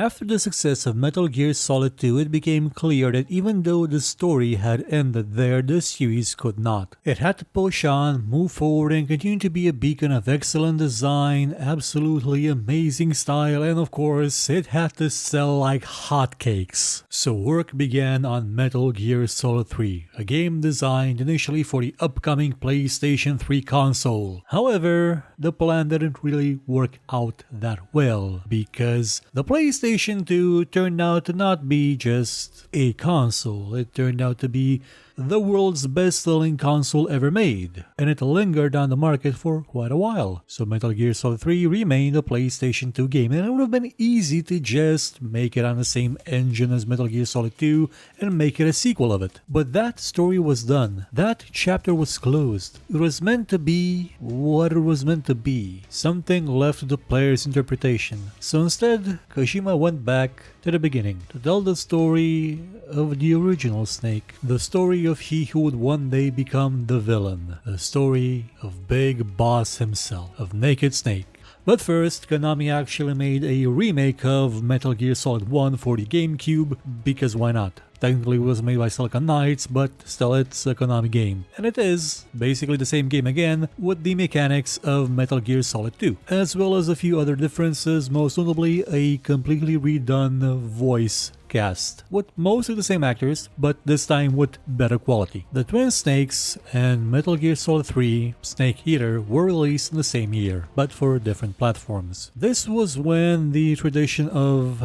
After the success of Metal Gear Solid 2, it became clear that even though the story had ended there, the series could not. It had to push on, move forward, and continue to be a beacon of excellent design, absolutely amazing style, and of course, it had to sell like hotcakes. So work began on Metal Gear Solid 3, a game designed initially for the upcoming PlayStation 3 console. However, the plan didn't really work out that well, because the PlayStation 2 turned out to not be just a console, it turned out to be the world's best-selling console ever made, and it lingered on the market for quite a while. So Metal Gear Solid 3 remained a PlayStation 2 game, and it would have been easy to just make it on the same engine as Metal Gear Solid 2 and make it a sequel of it. But that story was done. That chapter was closed. It was meant to be what it was meant to be, something left to the player's interpretation. So instead, Kojima went back to the beginning to tell the story of the original Snake, the story of he who would one day become the villain, the story of Big Boss himself, of Naked Snake. But first, Konami actually made a remake of Metal Gear Solid 1 for the GameCube, because why not? Technically it was made by Silicon Knights, but still it's a Konami game. And it is basically the same game again, with the mechanics of Metal Gear Solid 2, as well as a few other differences, most notably a completely redone voice cast, with mostly the same actors, but this time with better quality. The Twin Snakes and Metal Gear Solid 3 Snake Eater were released in the same year, but for different platforms. This was when the tradition of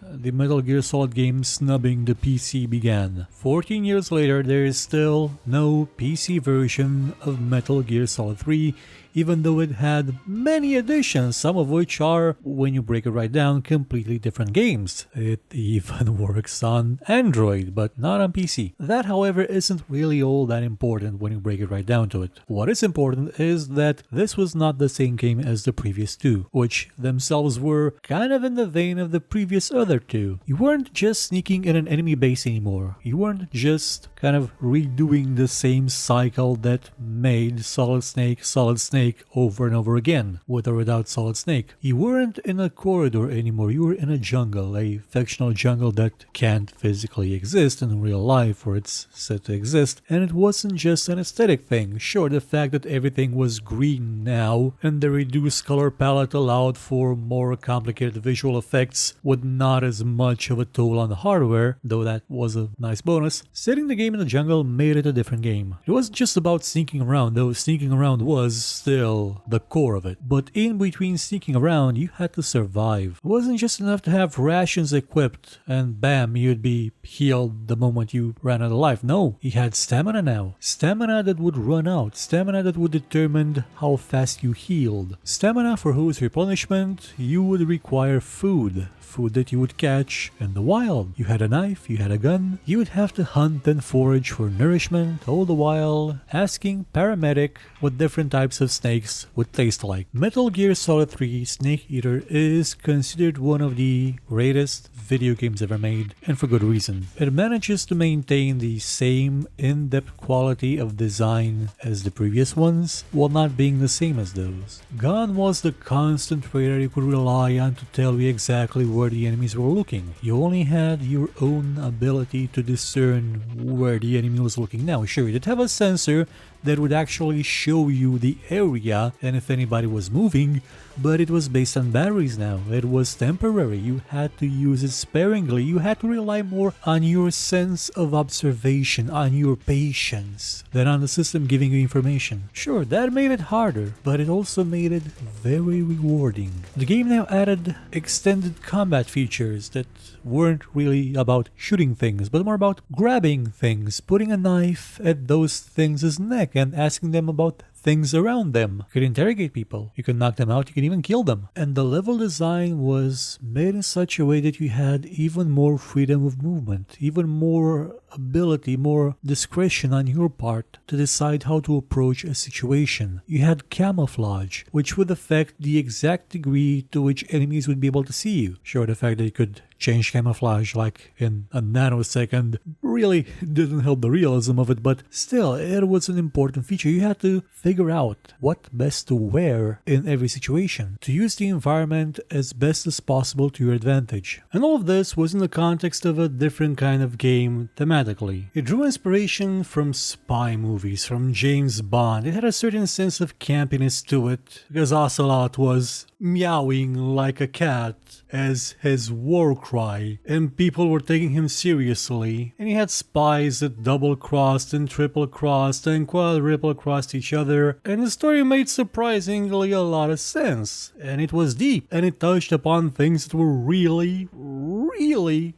the Metal Gear Solid game snubbing the PC began. 14 years later, there is still no PC version of Metal Gear Solid 3, even though it had many additions, some of which are, when you break it right down, completely different games. It even works on Android, but not on PC. That, however, isn't really all that important when you break it right down to it. What is important is that this was not the same game as the previous two, which themselves were kind of in the vein of the previous other two. You weren't just sneaking in an enemy base anymore. You weren't just kind of redoing the same cycle that made Solid Snake over and over again, with or without Solid Snake. You weren't in a corridor anymore, you were in a jungle, a fictional jungle that can't physically exist in real life, or it's said to exist, and it wasn't just an aesthetic thing. Sure, the fact that everything was green now, and the reduced color palette allowed for more complicated visual effects with not as much of a toll on the hardware, though that was a nice bonus. Setting the game in the jungle made it a different game. It wasn't just about sneaking around, though sneaking around was still the core of it. But in between sneaking around, you had to survive. It wasn't just enough to have rations equipped and bam, you'd be healed the moment you ran out of life. No, you had stamina now. Stamina that would run out. Stamina that would determine how fast you healed. Stamina for whose replenishment you would require food. Food that you would catch in the wild. You had a knife, you had a gun, you would have to hunt and forage for nourishment, all the while asking paramedic what different types of snakes would taste like. Metal Gear Solid 3 Snake Eater is considered one of the greatest video games ever made, and for good reason. It manages to maintain the same in-depth quality of design as the previous ones, while not being the same as those. Gone was the constant radar you could rely on to tell you exactly where the enemies were looking. You only had your own ability to discern where the enemy was looking. Now, sure, you did have a sensor that would actually show you the area and if anybody was moving, but it was based on batteries now. It was temporary. You had to use it sparingly. You had to rely more on your sense of observation, on your patience, than on the system giving you information. Sure, that made it harder, but it also made it very rewarding. The game now added extended combat features that weren't really about shooting things, but more about grabbing things, putting a knife at those things' neck and asking them about things around them. You could interrogate people, you could knock them out, you could even kill them. And the level design was made in such a way that you had even more freedom of movement, even more ability, more discretion on your part to decide how to approach a situation. You had camouflage, which would affect the exact degree to which enemies would be able to see you. Sure, the fact that you could change camouflage like in a nanosecond really didn't help the realism of it, but still, it was an important feature. You had to figure figure out what best to wear in every situation, to use the environment as best as possible to your advantage. And all of this was in the context of a different kind of game thematically. It drew inspiration from spy movies, from James Bond. It had a certain sense of campiness to it, because Ocelot was meowing like a cat as his war cry, and people were taking him seriously. And he had spies that double-crossed and triple-crossed and quadruple-crossed each other, and the story made surprisingly a lot of sense. And it was deep, and it touched upon things that were really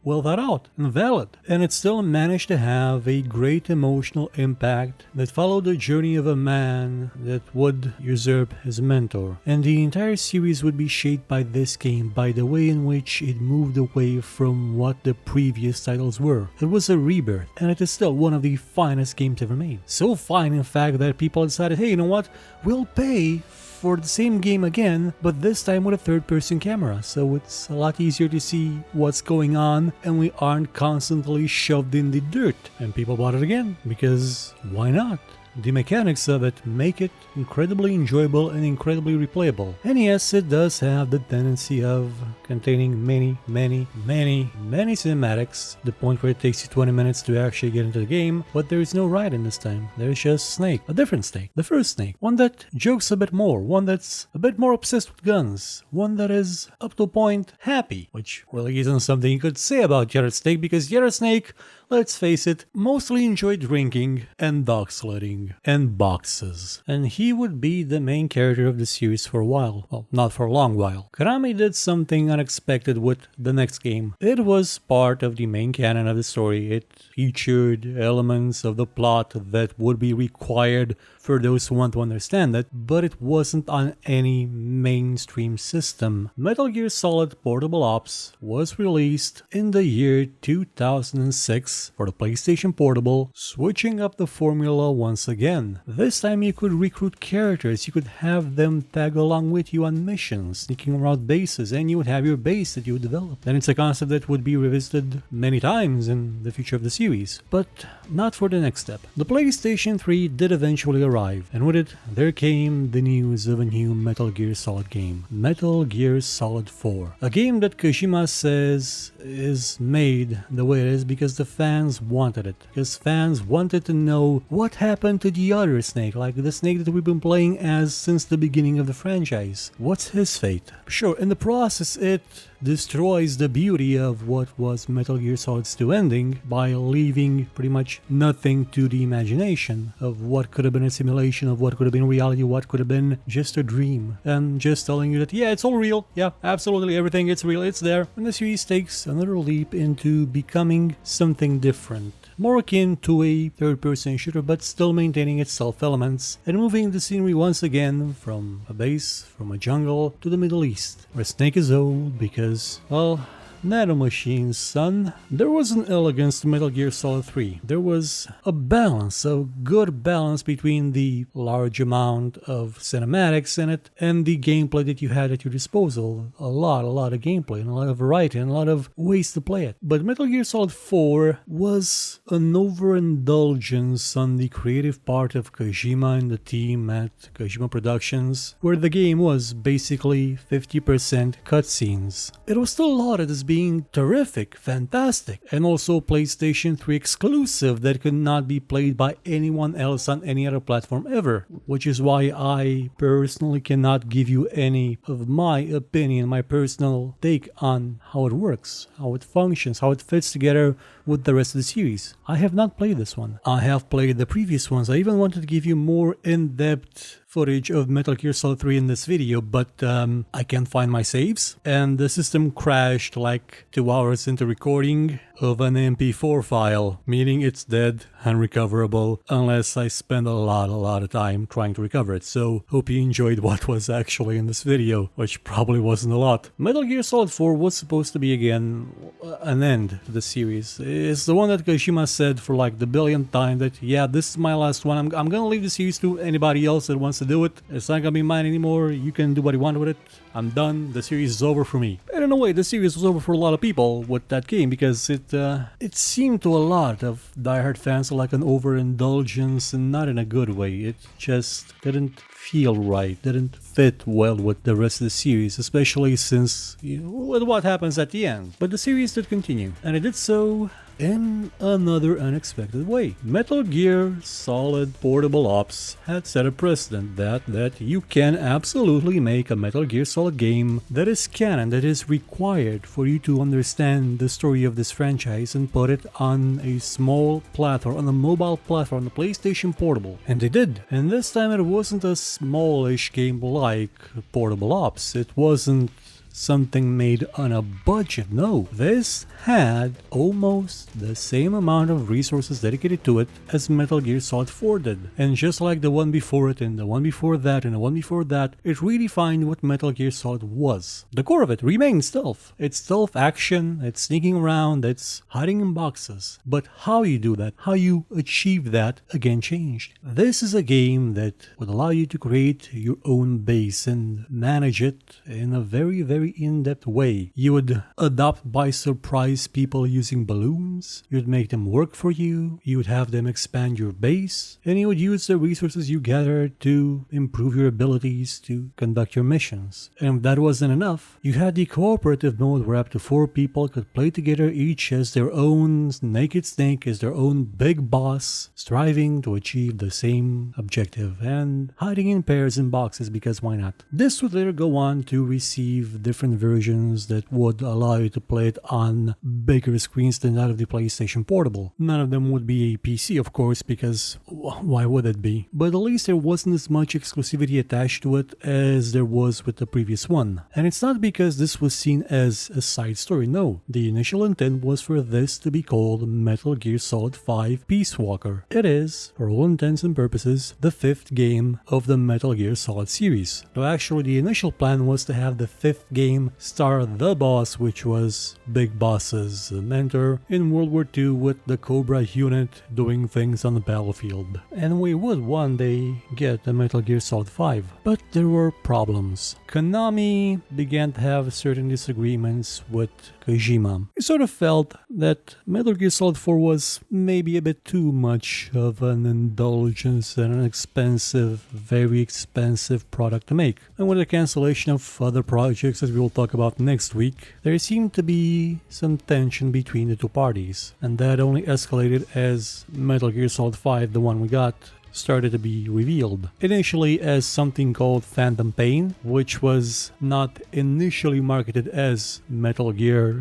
well thought out and valid. And it still managed to have a great emotional impact that followed the journey of a man that would usurp his mentor. And the entire series would be shaped by this game, by the way in which it moved away from what the previous titles were. It was a rebirth, and it is still one of the finest games ever made. So fine, in fact, that people decided, hey, you know what, we'll pay for the same game again, but this time with a third-person camera, so it's a lot easier to see what's going on and we aren't constantly shoved in the dirt. And people bought it again, because why not? The mechanics of it make it incredibly enjoyable and incredibly replayable. And yes, it does have the tendency of containing many cinematics, the point where it takes you 20 minutes to actually get into the game, but there is no Raiden this time. There's just Snake, a different Snake, the first Snake, one that jokes a bit more, one that's a bit more obsessed with guns, one that is up to a point happy, which really isn't something you could say about the other Snake, because the other Snake, let's face it, mostly enjoyed drinking and dog sledding and boxes. And he would be the main character of the series for a while. Well, not for a long while. Konami did something unexpected with the next game. It was part of the main canon of the story. It featured elements of the plot that would be required for those who want to understand it, but it wasn't on any mainstream system. Metal Gear Solid Portable Ops was released in the year 2006 for the PlayStation Portable, switching up the formula once again. This time you could recruit characters, you could have them tag along with you on missions, sneaking around bases, and you would have your base that you would develop. And it's a concept that would be revisited many times in the future of the series, but not for the next step. The PlayStation 3 did eventually arrive, and with it, there came the news of a new Metal Gear Solid game, Metal Gear Solid 4. A game that Kojima says is made the way it is because the fans wanted it, because fans wanted to know what happened to the other Snake, like the Snake that we've been playing as since the beginning of the franchise. What's his fate? Sure, in the process it destroys the beauty of what was Metal Gear Solid's 2 ending by leaving pretty much nothing to the imagination of what could have been a simulation, of what could have been reality, what could have been just a dream, and just telling you that yeah, it's all real, yeah, absolutely everything, it's real, it's there. And the series takes another leap into becoming something different, more akin to a third-person shooter, but still maintaining its self-elements and moving the scenery once again from a base, from a jungle, to the Middle East, where Snake is old because, well, nanomachines, son. There was an elegance to Metal Gear Solid 3. There was a balance, a good balance between the large amount of cinematics in it and the gameplay that you had at your disposal. A lot of gameplay and a lot of variety and a lot of ways to play it. But Metal Gear Solid 4 was an overindulgence on the creative part of Kojima and the team at Kojima Productions, where the game was basically 50% cutscenes. It was still lauded as being terrific, fantastic, and also PlayStation 3 exclusive that could not be played by anyone else on any other platform ever, which is why I personally cannot give you any of my opinion, my personal take on how it works, how it functions, how it fits together with the rest of the series. I have not played this one. I have played the previous ones. I even wanted to give you more in-depth footage of Metal Gear Solid 3 in this video, but I can't find my saves, and the system crashed like 2 hours into recording of an MP4 file, meaning it's dead, unrecoverable, unless I spend a lot of time trying to recover it. So hope you enjoyed what was actually in this video, which probably wasn't a lot. Metal Gear Solid 4 was supposed to be again an end to the series. It's the one that Kojima said for like the billionth time that, yeah, this is my last one. I'm gonna leave the series to anybody else that wants to do it. It's not gonna be mine anymore. You can do what you want with it. I'm done. The series is over for me. And in a way, the series was over for a lot of people with that game because it seemed to a lot of diehard fans like an overindulgence, and not in a good way. It just didn't feel right, didn't fit well with the rest of the series, especially since with what happens at the end. But the series did continue, and it did so in another unexpected way. Metal Gear Solid Portable Ops had set a precedent that you can absolutely make a Metal Gear Solid game that is canon, that is required for you to understand the story of this franchise and put it on a small platform, on a mobile platform, the PlayStation Portable. And they did. And this time it wasn't a smallish game like Portable Ops. It wasn't something made on a budget. No, this had almost the same amount of resources dedicated to it as Metal Gear Solid 4 did. And just like the one before it, and the one before that, and the one before that, it redefined what Metal Gear Solid was. The core of it remains stealth. It's stealth action, it's sneaking around, it's hiding in boxes. But how you do that, how you achieve that, again changed. This is a game that would allow you to create your own base and manage it in a very, very in-depth way. You would adopt by surprise people using balloons, you'd make them work for you, you would have them expand your base, and you would use the resources you gathered to improve your abilities to conduct your missions. And if that wasn't enough, you had the cooperative mode where up to 4 people could play together, each as their own naked snake, as their own big boss, striving to achieve the same objective, and hiding in pairs in boxes because why not? This would later go on to receive different versions that would allow you to play it on bigger screens than that of the PlayStation Portable. None of them would be a PC, of course, because why would it be? But at least there wasn't as much exclusivity attached to it as there was with the previous one. And it's not because this was seen as a side story, no. The initial intent was for this to be called Metal Gear Solid 5 Peace Walker. It is, for all intents and purposes, the 5th game of the Metal Gear Solid series. So actually the initial plan was to have the 5th game star the boss, which was Big Boss's mentor in World War II with the Cobra unit doing things on the battlefield. And we would one day get a Metal Gear Solid 5. But there were problems. Konami began to have certain disagreements with Kojima. He sort of felt that Metal Gear Solid 4 was maybe a bit too much of an indulgence and an expensive, very expensive product to make. And with the cancellation of other projects, as we will talk about next week, there seemed to be some tension between the two parties. And that only escalated as Metal Gear Solid 5, the one we got, started to be revealed. Initially as something called Phantom Pain, which was not initially marketed as Metal Gear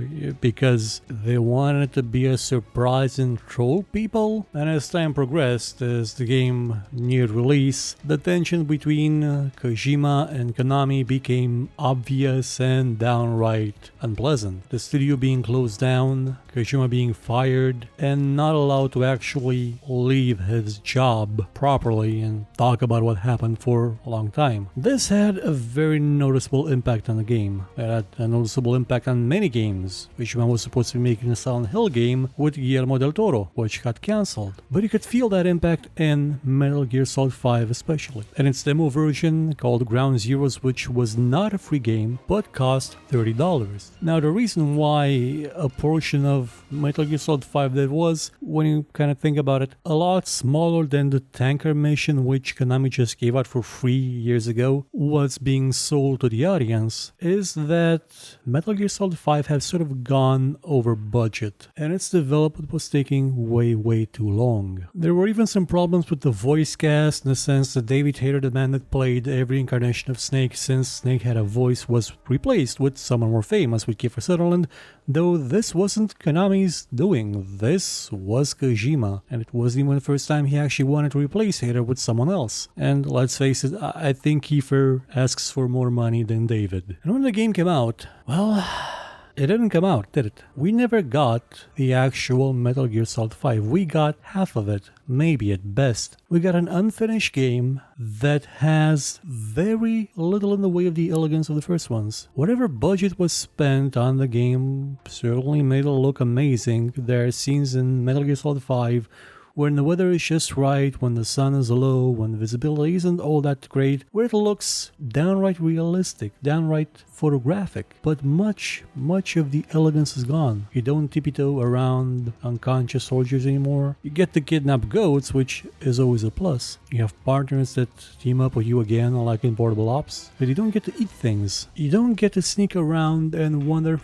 because they wanted it to be a surprise and troll people. And as time progressed, as the game neared release, the tension between Kojima and Konami became obvious and downright unpleasant. The studio being closed down, Kojima being fired, and not allowed to actually leave his job properly and talk about what happened for a long time. This had a very noticeable impact on the game. It had a noticeable impact on many games. Kojima was supposed to be making a Silent Hill game with Guillermo del Toro, which got cancelled. But you could feel that impact in Metal Gear Solid 5 especially. And its demo version called Ground Zeroes, which was not a free game but cost $30. Now the reason why a portion of Metal Gear Solid 5 that was, when you kind of think about it, a lot smaller than the tanker mission which Konami just gave out for free years ago was being sold to the audience, is that Metal Gear Solid 5 has sort of gone over budget and its development was taking way too long. There were even some problems with the voice cast in the sense that David Hayter, the man that played every incarnation of Snake since Snake had a voice, was replaced with someone more famous, with Kiefer Sutherland, though this wasn't Konami's doing. This was Kojima, and it wasn't even the first time he actually wanted to replace Hayter with someone else. And let's face it, I think Kiefer asks for more money than David. And when the game came out, well, it didn't come out, did it? We never got the actual Metal Gear Solid 5. We got half of it, maybe at best. We got an unfinished game that has very little in the way of the elegance of the first ones. Whatever budget was spent on the game certainly made it look amazing. There are scenes in Metal Gear Solid 5 when the weather is just right, when the sun is low, when the visibility isn't all that great, where it looks downright realistic, downright photographic. But much of the elegance is gone. You don't tippy-toe around unconscious soldiers anymore. You get to kidnap goats, which is always a plus. You have partners that team up with you again, like in Portable Ops. But you don't get to eat things. You don't get to sneak around and wonder,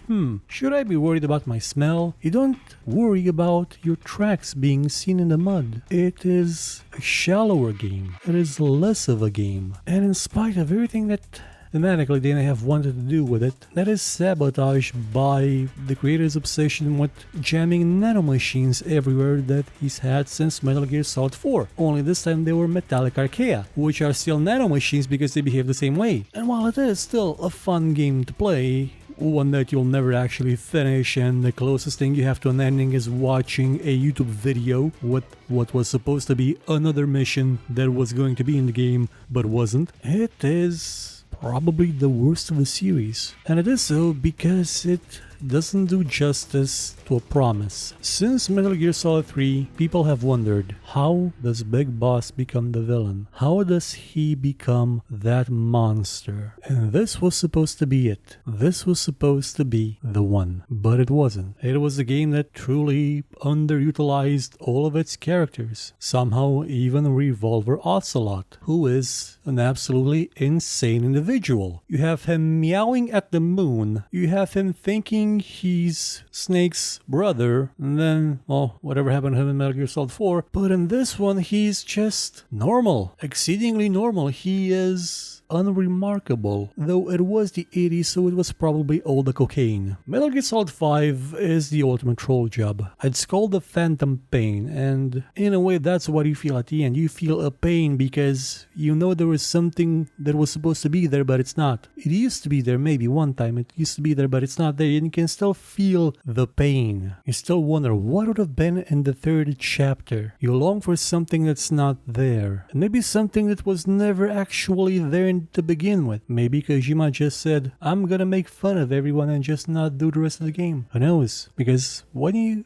should I be worried about my smell? You don't worry about your tracks being seen in the mud. It is a shallower game. It is less of a game. And in spite of everything that thematically they have wanted to do with it, that is sabotaged by the creator's obsession with jamming nanomachines everywhere that he's had since Metal Gear Solid 4. Only this time they were metallic archaea, which are still nanomachines because they behave the same way. And while it is still a fun game to play, one that you'll never actually finish, and the closest thing you have to an ending is watching a YouTube video with what was supposed to be another mission that was going to be in the game but wasn't. It is probably the worst of the series, and it is so because it doesn't do justice to a promise. Since Metal Gear Solid 3, people have wondered, how does Big Boss become the villain? How does he become that monster? And this was supposed to be it. This was supposed to be the one. But it wasn't. It was a game that truly underutilized all of its characters. Somehow even Revolver Ocelot, who is an absolutely insane individual. You have him meowing at the moon. You have him thinking he's Snake's brother, and then, well, whatever happened to him in Metal Gear Solid 4, but in this one he's just normal, exceedingly normal. He is unremarkable, though it was the 80s, so it was probably all the cocaine. Metal Gear Solid 5 is the ultimate troll job. It's called the Phantom Pain, and in a way that's what you feel at the end. You feel a pain because you know there was something that was supposed to be there, but it's not. It used to be there maybe one time, it used to be there, but it's not there, and you can still feel the pain. You still wonder what would have been in the third chapter. You long for something that's not there, and maybe something that was never actually there to begin with. Maybe Kojima just said, I'm gonna make fun of everyone and just not do the rest of the game. Who knows? Because when you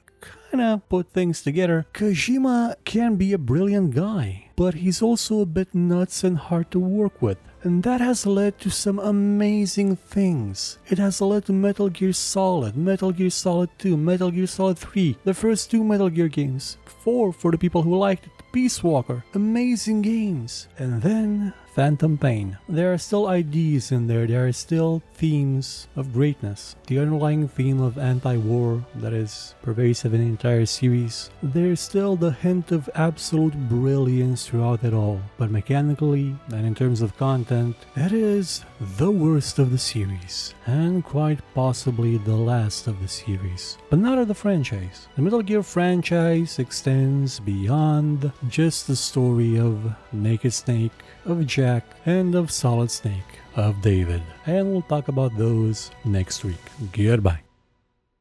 kinda put things together, Kojima can be a brilliant guy, but he's also a bit nuts and hard to work with. And that has led to some amazing things. It has led to Metal Gear Solid, Metal Gear Solid 2, Metal Gear Solid 3, the first two Metal Gear games, 4 for the people who liked it, Peace Walker, amazing games. And then Phantom Pain. There are still ideas in there, there are still themes of greatness. The underlying theme of anti-war that is pervasive in the entire series. There's still the hint of absolute brilliance throughout it all. But mechanically, and in terms of content, it is the worst of the series. And quite possibly the last of the series. But not of the franchise. The Metal Gear franchise extends beyond just the story of Naked Snake, of Jack, and of Solid Snake, of David. And we'll talk about those next week. Goodbye.